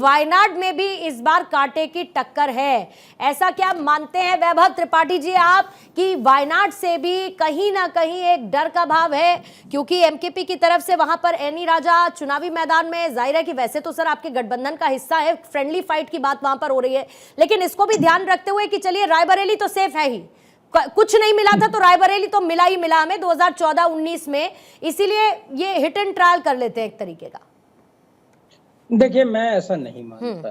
वायनाड में भी इस बार कांटे की टक्कर है। ऐसा क्या मानते हैं वैभव त्रिपाठी जी आप कि वायनाड से भी कहीं ना कहीं एक डर का भाव है, क्योंकि एमकेपी की तरफ से वहां पर एनी राजा चुनावी मैदान में, जाहिर है कि वैसे तो सर आपके गठबंधन का हिस्सा है, फ्रेंडली फाइट की बात वहां पर हो रही है, लेकिन इसको भी ध्यान रखते हुए कि चलिए रायबरेली तो सेफ है ही, कुछ नहीं मिला था तो रायबरेली तो मिला ही मिला हमें 2014-19 में, इसीलिए ये हिट एंड ट्रायल कर लेते हैं एक तरीके का। देखिए, मैं ऐसा नहीं मानता।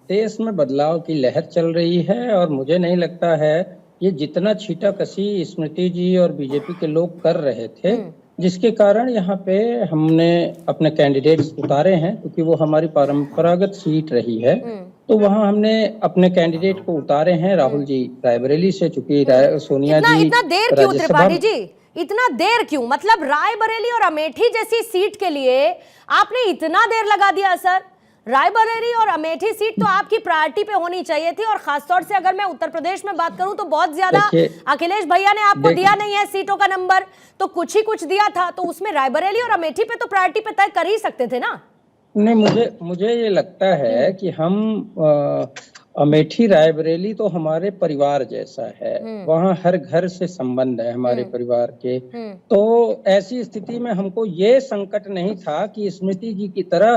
देश में बदलाव की लहर चल रही है और मुझे नहीं लगता है ये जितना छींटाकशी स्मृति जी और बीजेपी के लोग कर रहे थे, जिसके कारण यहाँ पे हमने अपने कैंडिडेट्स उतारे हैं, क्योंकि वो हमारी परंपरागत सीट रही है, तो वहाँ हमने अपने कैंडिडेट को उतारे हैं। राहुल जी रायबरेली से, चूंकि सोनिया जी इतना देर क्यों त्रिपाठी जी, इतना देर क्यों? मतलब रायबरेली और अमेठी जैसी सीट के लिए आपने इतना देर लगा दिया सर। रायबरेली और अमेठी सीट तो आपकी प्रायोरिटी पे होनी चाहिए थी, और खासतौर से अगर मैं उत्तर प्रदेश में बात करूं तो बहुत ज्यादा अखिलेश भैया ने आपको दिया नहीं है सीटों का नंबर, तो कुछ ही कुछ दिया था, तो उसमें रायबरेली और अमेठी पे तो प्रायोरिटी पे तय कर ही सकते थे ना। नहीं, मुझे ये लगता है कि हम अमेठी रायबरेली तो हमारे परिवार जैसा है, वहाँ हर घर से संबंध है हमारे परिवार के, तो ऐसी स्थिति में हमको ये संकट नहीं था कि स्मृति जी की तरह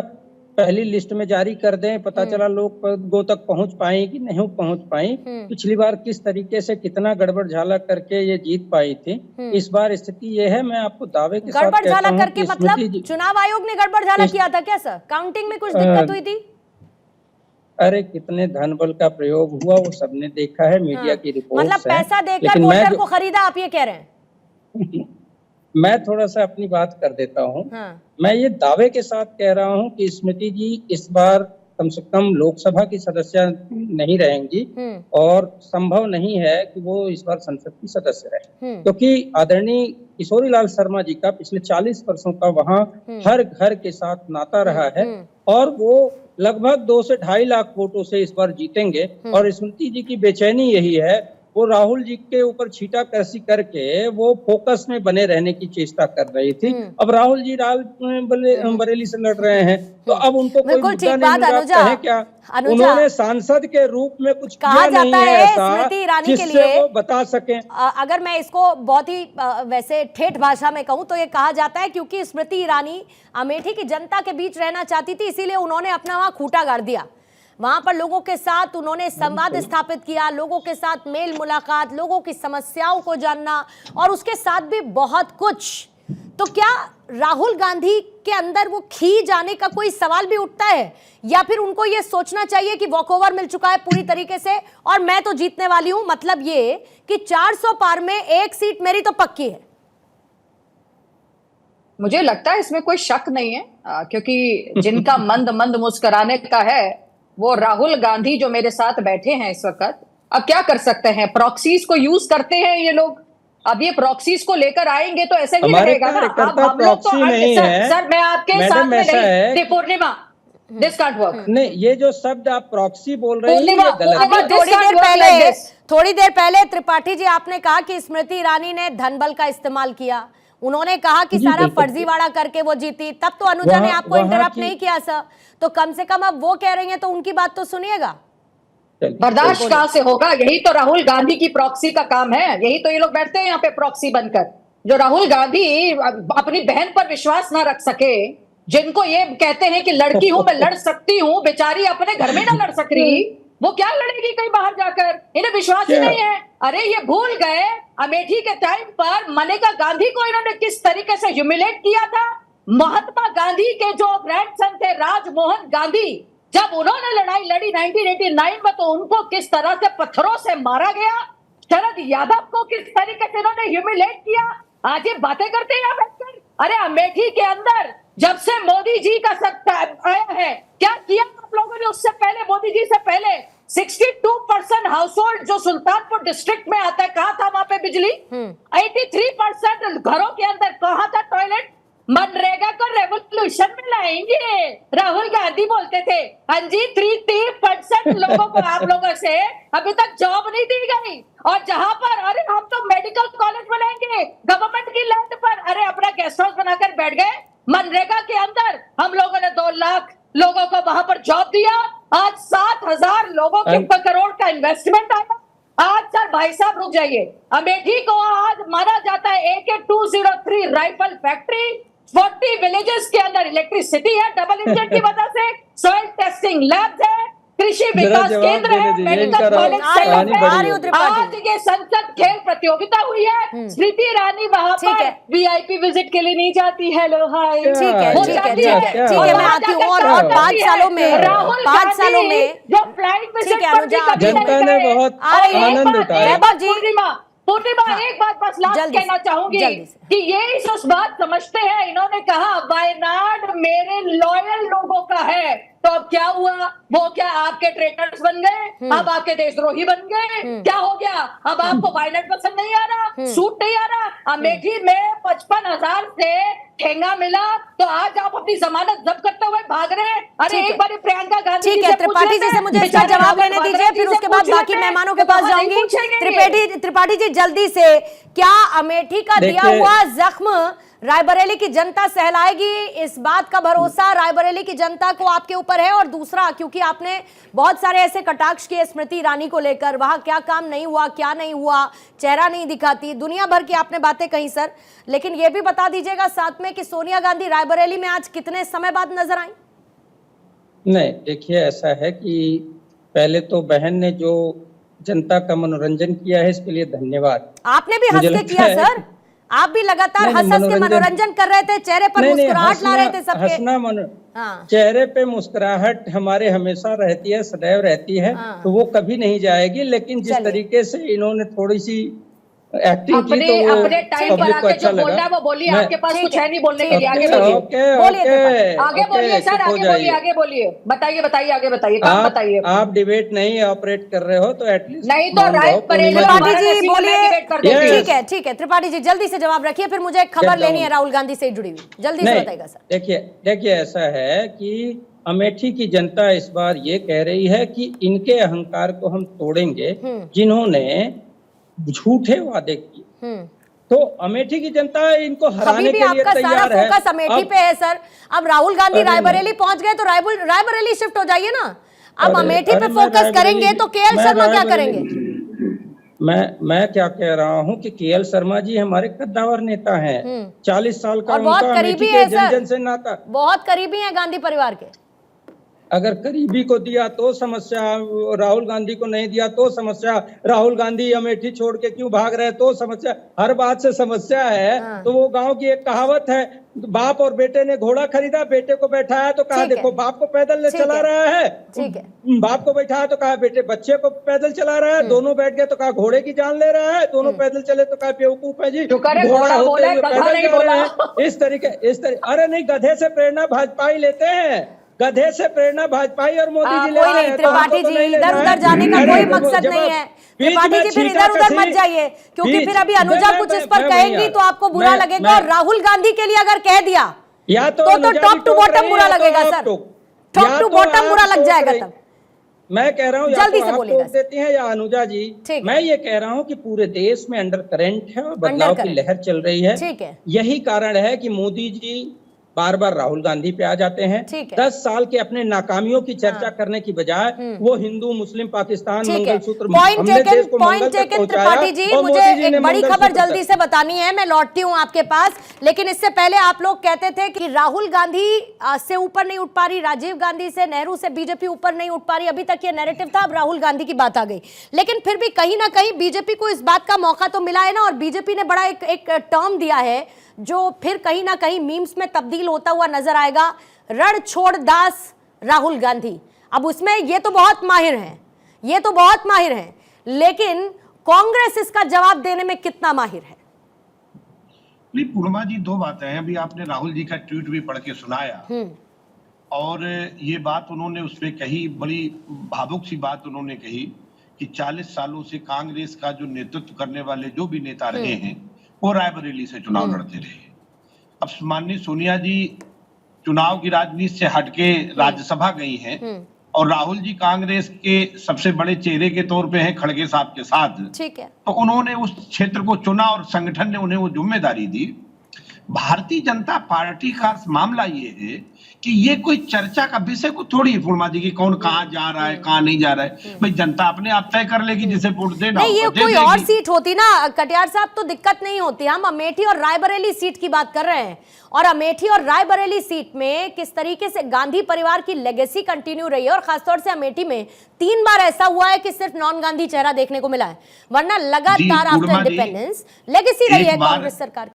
पहली लिस्ट में जारी कर दें, पता चला लोगों तक पहुंच पाई कि नहीं पहुंच पाई। पिछली बार किस तरीके से कितना गड़बड़ झाला करके ये जीत पाई थी, इस बार स्थिति ये है। मैं आपको दावे के साथ गड़बड़ झाला करके मतलब चुनाव आयोग ने गड़बड़ झाला किया था क्या सर? काउंटिंग में कुछ दिक्कत हुई थी? अरे कितने धन बल का प्रयोग हुआ वो सबने देखा है, मीडिया की रिपोर्ट। मतलब पैसा देकर वोटर को खरीदा, आप ये कह रहे हैं? मैं थोड़ा सा अपनी बात कर देता हूँ। मैं ये दावे के साथ कह रहा हूँ कि स्मृति जी इस बार कम से कम लोकसभा की सदस्य नहीं रहेंगी, और संभव नहीं है कि वो इस बार संसद की सदस्य रहे, क्योंकि आदरणीय किशोरीलाल शर्मा जी का पिछले 40 वर्षों का वहाँ हर घर के साथ नाता रहा है, और वो लगभग 2 से 2.5 लाख वोटों से इस बार जीतेंगे। और स्मृति जी की बेचैनी यही है, वो राहुल जी के ऊपर छींटाकशी करके वो फोकस में बने रहने की चेष्टा कर रही थी। अब राहुल जी बरेली से लड़ रहे हैं, तो अब उनको कोई मुद्दा नहीं मिल रहा है क्या? उन्होंने सांसद के रूप में कुछ किया नहीं है ऐसा जिससे वो बता सकें। अगर मैं इसको बहुत ही वैसे ठेठ भाषा में कहूं तो ये कहा जाता है क्योंकि स्मृति ईरानी अमेठी की जनता के बीच रहना चाहती थी, इसीलिए उन्होंने अपना वहां खूंटा गाड़ दिया। वहां पर लोगों के साथ उन्होंने संवाद स्थापित किया, लोगों के साथ मेल मुलाकात, लोगों की समस्याओं को जानना, और उसके साथ भी बहुत कुछ। तो क्या राहुल गांधी के अंदर वो खी जाने का कोई सवाल भी उठता है, या फिर उनको ये सोचना चाहिए कि वॉकओवर मिल चुका है पूरी तरीके से और मैं तो जीतने वाली हूं, मतलब ये कि 400 पार में एक सीट मेरी तो पक्की है? मुझे लगता है इसमें कोई शक नहीं है, क्योंकि जिनका मंद मंद मुस्कुराने का है वो राहुल गांधी जो मेरे साथ बैठे हैं इस वक्त। अब क्या कर सकते हैं, प्रॉक्सीज को यूज करते हैं ये लोग। अब ये प्रॉक्सीज को लेकर आएंगे तो ऐसे ही रहेगा ना। अब हम लोग तो सर मैं आपके साथ में नहीं, पूर्णिमा दिस कांट वर्क। नहीं, ये जो शब्द आप प्रॉक्सी बोल रहे हैं ये गलत है। थोड़ी देर पहले त्रिपाठी जी आपने कहा कि स्मृति ईरानी ने धनबल का इस्तेमाल किया, उन्होंने कहा कि सारा फर्जीवाड़ा करके वो जीती, तब तो अनुजा ने आपको इंटरप्ट नहीं किया सर, तो कम से कम अब वो कह रही हैं तो उनकी बात तो सुनिएगा। बर्दाश्त कहां से होगा? यही तो राहुल गांधी की प्रॉक्सी का काम है, यही तो ये लोग बैठते हैं यहाँ पे प्रॉक्सी बनकर। जो राहुल गांधी अपनी बहन पर विश्वास ना रख सके, जिनको ये कहते हैं कि लड़की हूं मैं लड़ सकती हूं, बेचारी अपने घर में ना लड़ सक रही, वो क्या लड़ेगी कहीं बाहर जाकर? इन्हें विश्वास ही नहीं है। अरे ये भूल गए अमेठी के टाइम पर मनेका गांधी को इन्होंने किस तरीके से ह्यूमिलेट किया था। महात्मा गांधी के जो ग्रैंडसन थे राजमोहन गांधी, जब उन्होंने लड़ाई लड़ी 1989 में, तो उनको किस तरह से पत्थरों से मारा गया। शरद यादव को किस तरीके से इन्होंने ह्यूमिलेट किया। आज ये बातें करते हैं बैठकर। अरे अमेठी के अंदर जब से मोदी जी का सत्ता आया है, क्या किया आप लोगों ने उससे पहले? मोदी जी से पहले 62% हाउस होल्ड जो सुल्तानपुर डिस्ट्रिक्ट में आता है, कहाँ था वहां पे बिजली? 83% घरों के अंदर कहाँ था टॉयलेट? मनरेगा को रेवोल्यूशन में लाएंगे, राहुल गांधी बोलते थे। हाँ जी, 3% लोगों को आप लोगों से अभी तक जॉब नहीं दी गई। और जहां पर अरे हम तो मेडिकल कॉलेज बनाएंगे गवर्नमेंट की लैंड पर, अरे अपना गेस्ट हाउस बनाकर बैठ गए। मनरेगा के अंदर हम लोगों ने 2 लाख लोगों को वहां पर जॉब दिया, आज 7,000 लोगों के ऊपर करोड़ का इन्वेस्टमेंट आया। आज सर भाई साहब रुक जाइए, अमेठी को आज माना जाता है AK-203 राइफल फैक्ट्री, 40 विलेजेस के अंदर इलेक्ट्रिसिटी है डबल इंजन की वजह से, सॉइल टेस्टिंग लैब्स है, कृषि विकास केंद्र है, मेडिकल कॉलेज है। आज ये संसद खेल प्रतियोगिता हुई है, स्मृति ईरानी वहां पर VIP विजिट के लिए नहीं जाती। हेलो हाय, ठीक है मैं आती हूँ। और 5 सालों में जो फ्लाइट विजिट जनता ने बहुत आनंद उठाया। पूर्णिमा एक बात बस लास्ट कहना चाहूंगी कि ये इस बात समझते हैं, इन्होंने कहा वायनाड मेरे लॉयल लोगों का है, तो अब क्या हुआ? वो क्या आपके ट्रेटर्स बन गए? अब आपके देशद्रोही बन गए? क्या हो गया? अब आपको वायनाड पसंद नहीं आ रहा, सूट नहीं आ रहा? अमेठी में 55,000 से ठेंगा मिला तो आज आप अपनी जमानत जब्त करते हुए भाग रहे हैं। अरे एक बार प्रियंका गांधी ठीक है, त्रिपाठी जी से मुझे इसका जवाब लेने दीजिए, फिर उसके बाद बाकी मेहमानों के पास जाऊंगी। त्रिपाठी जी जल्दी से, क्या अमेठी का दिया हुआ जख्म रायबरेली की जनता सहलाएगी? इस बात का भरोसा रायबरेली की जनता को आपके ऊपर है? और दूसरा, क्योंकि आपने बहुत सारे ऐसे कटाक्ष किए स्मृति ईरानी को लेकर, वहां क्या काम नहीं हुआ, क्या नहीं हुआ, चेहरा नहीं दिखाती, दुनिया भर की आपने बातें कही सर, लेकिन ये भी बता दीजिएगा साथ में कि सोनिया गांधी रायबरेली में आज कितने समय बाद नजर आई? नहीं, देखिए ऐसा है कि पहले तो बहन ने जो जनता का मनोरंजन किया है इसके लिए धन्यवाद। आपने भी हंस के किया सर, आप भी लगातार हंस के मनोरंजन कर रहे थे, चेहरे पर मुस्कुराहट ला रहे थे सबके। चेहरे पे मुस्कुराहट हमारे हमेशा रहती है, सदैव रहती है, तो वो कभी नहीं जाएगी। लेकिन जिस तरीके से इन्होंने थोड़ी सी एक्टिंग की तो अपने टाइम पर आके जो बोलना है वो बोलिए, आपके पास कुछ है नहीं बोलने के लिए, आगे बोलिए सर, आगे बोलिए, बताइए आगे बताइए, काम बताइए। आप डिबेट नहीं ऑपरेट कर रहे हो तो एटलीस्ट नहीं तो त्रिपाठी जी बोलिए। ठीक है त्रिपाठी जी जल्दी से जवाब रखिए, फिर मुझे एक खबर लेनी है राहुल गांधी से जुड़ी हुई, जल्दी से बताइएगा सर। देखिए ऐसा है कि अमेठी की जनता इस बार ये कह रही है कि इनके अहंकार को हम तोड़ेंगे जिन्होंने झूठे वादे किए। तो अमेठी की जनता इनको हराने के लिए तैयार है। फोकस अमेठी पे है सर। अब राहुल गांधी रायबरेली पहुंच गए तो रायबरेली शिफ्ट हो जाइए ना। अब अमेठी पे फोकस करेंगे तो KL शर्मा क्या करेंगे? मैं क्या कह रहा हूं कि KL शर्मा जी हमारे कद्दावर नेता हैं। 40 साल का बहुत करीबी है जन से नाता, बहुत करीबी है गांधी परिवार के। अगर करीबी को दिया तो समस्या, राहुल गांधी को नहीं दिया तो समस्या, राहुल गांधी अमेठी छोड़ के क्यों भाग रहे तो समस्या, हर बात से समस्या है। तो वो गांव की एक कहावत है, बाप और बेटे ने घोड़ा खरीदा, बेटे को बैठाया तो कहा देखो बाप को पैदल चला रहा है, बाप को बैठाया तो कहा बेटे बच्चे को पैदल चला रहा है, दोनों बैठ गए तो कहा घोड़े की जान ले रहा है, दोनों पैदल चले तो कहा बेवकूफ है जी, घोड़ा होते हुए पैदल जा रहे हैं। इस तरीके अरे नहीं, गधे से प्रेरणा भाजपा ही लेते हैं, गधे से प्रेरणा भाजपा और मोदी जी ले रहे हैं। त्रिपाठी जी इधर उधर जाने का कोई मकसद नहीं है। त्रिपाठी जी फिर इधर उधर मत जाइए, क्योंकि फिर अभी अनुजा कुछ इस पर कहेंगी तो आपको बुरा लगेगा। और राहुल गांधी के लिए अगर कह दिया या तो टॉप टू बॉटम बुरा लगेगा सर, टॉप टू बॉटम बुरा लग जाएगा तब। मैं कह रहा हूँ जल्दी से बोलिएगा देती हैं या अनुजा जी। मैं ये कह रहा हूँ कि पूरे देश में अंडर करंट है और बदलाव की लहर चल रही है। यही कारण है कि मोदी जी बार बार राहुल गांधी पे आ जाते हैं। 10 साल के अपने नाकामियों की चर्चा करने की बजाय वो हिंदू मुस्लिम पाकिस्तान मंगलसूत्र पॉइंट टेकन। त्रिपाठी जी मुझे एक बड़ी खबर जल्दी से बतानी है, मैं लौटती हूँ आपके पास, लेकिन इससे पहले आप लोग कहते थे कि राहुल गांधी से ऊपर नहीं उठ पा रही, राजीव गांधी से, नेहरू से बीजेपी ऊपर नहीं उठ पा रही, अभी तक ये नैरेटिव था, अब राहुल गांधी की बात आ गई। लेकिन फिर भी कहीं ना कहीं बीजेपी को इस बात का मौका तो मिला है ना, और बीजेपी ने बड़ा एक टर्म दिया है जो फिर कहीं ना कहीं मीम्स में तब्दील होता हुआ नजर आएगा, रण छोड़ दास राहुल गांधी। अब उसमें ये तो बहुत माहिर हैं, लेकिन कांग्रेस इसका जवाब देने में कितना माहिर है? नहीं पूर्णिमा जी, दो बातें हैं। अभी आपने राहुल जी का ट्वीट भी पढ़ के सुनाया और ये बात उन्होंने उसमें कही, बड़ी भावुक सी बात उन्होंने कही कि 40 सालों से कांग्रेस का जो नेतृत्व करने वाले जो भी नेता रहे हैं वो रायबरेली से चुनाव लड़ते रहे। अब माननीय सोनिया जी चुनाव की राजनीति से हटके राज्यसभा गई हैं और राहुल जी कांग्रेस के सबसे बड़े चेहरे के तौर पे हैं खड़गे साहब के साथ। ठीक है। तो उन्होंने उस क्षेत्र को चुना और संगठन ने उन्हें वो जिम्मेदारी दी। भारतीय जनता पार्टी का मामला ये है कि ये कोई चर्चा का विषय को थोड़ी है पूर्णिमा जी की कौन कहाँ जा रहा है कहाँ नहीं जा रहा है। भाई जनता अपने आप तय कर लेगी जिसे वोट देना नहीं, ये दे कोई देगी। और सीट होती ना कटियार साहब तो दिक्कत नहीं होती। हम अमेठी और रायबरेली सीट की बात कर रहे हैं, और अमेठी और रायबरेली सीट में किस तरीके से गांधी परिवार की लेगेसी कंटिन्यू रही है, और खासतौर से अमेठी में 3 बार ऐसा हुआ है कि सिर्फ नॉन गांधी चेहरा देखने को मिला है, वरना लगातार आफ्टर इंडिपेंडेंस लेगेसी रही है कांग्रेस सरकार की।